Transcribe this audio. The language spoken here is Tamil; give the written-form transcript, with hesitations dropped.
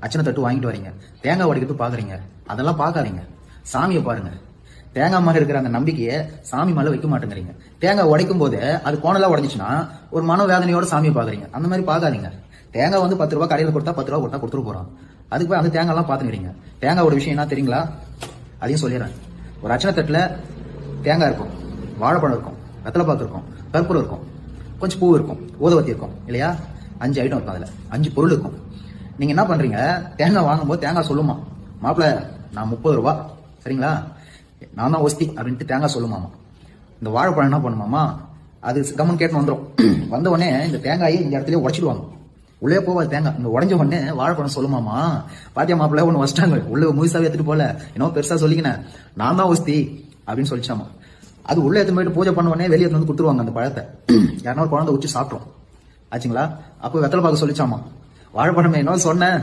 அச்சனை தட்டு வாங்கிட்டு வரீங்க, தேங்காய் உடைக்கிறது பாக்குறீங்க. அதெல்லாம் பார்க்காதீங்க, சாமியை பாருங்க. தேங்காய் மேல இருக்கிற அந்த நம்பிக்கையை சாமி மேல வைக்க மாட்டேங்கிறீங்க. தேங்காய் உடைக்கும் போது அது கோணலா உடைஞ்சிச்சுன்னா ஒரு மனவேதனையோட சாமியை பாக்குறீங்க. அந்த மாதிரி பார்க்காதீங்க. தேங்காய் வந்து 10 ரூபாய் கடையில் கொடுத்தா 10 ரூபா கொடுத்தா கொடுத்துட்டு போறோம். அதுக்கு போய் அந்த தேங்காய் எல்லாம் பாத்துக்கிறீங்க. தேங்காயோட விஷயம் என்ன தெரியுங்களா? அதையும் சொல்லிடுறேன். ஒரு அச்சனை தட்டுல தேங்காய் இருக்கும், வாழைப்பழம் இருக்கும், வெத்தலைப்பாக்கு இருக்கும், கற்பூரம் இருக்கும், கொஞ்சம் பூ இருக்கும், ஊதுவத்தி இருக்கும் இல்லையா? 5 ஐட்டம் இருக்கும். அதுல 5 பொருள் இருக்கும். நீங்க என்ன பண்றீங்க? தேங்காய் வாங்கும்போது தேங்காய் சொல்லுமா, மாப்பிள்ள நான் 30 ரூபா, சரிங்களா, நான் தான் ஒஸ்தி அப்படின்ட்டு தேங்காய் சொல்லுமாமா. இந்த வாழைப்பழம் என்ன பண்ணுமாமா, அது கம்மன் கேட்டு வந்துடும். வந்த உடனே இந்த தேங்காயை இந்த இடத்துல உடைச்சிடுவாங்க. உள்ளே போவாது தேங்காய். இந்த உடஞ்ச உடனே வாழைப்பழம் சொல்லுமாமா, பாத்தியா மாப்பிள்ள ஒன்று வச்சிட்டாங்க, உள்ள முழுசாவே எடுத்துட்டு போல, இன்னும் பெருசா சொல்லிக்கினேன், நான் தான் ஒஸ்தி அப்படின்னு சொல்லிச்சாமா. அது உள்ள எடுத்து போயிட்டு பூஜை பண்ண உடனே வெளியே வந்து கொடுத்துருவாங்க அந்த பழத்தை. யாருன்னா ஒரு குழந்தை உச்சி சாப்பிட்டோம் ஆச்சுங்களா. அப்போ வெத்தலை பார்க்க சொல்லிச்சாமா, வாழைப்பழமே என்ன சொன்னேன்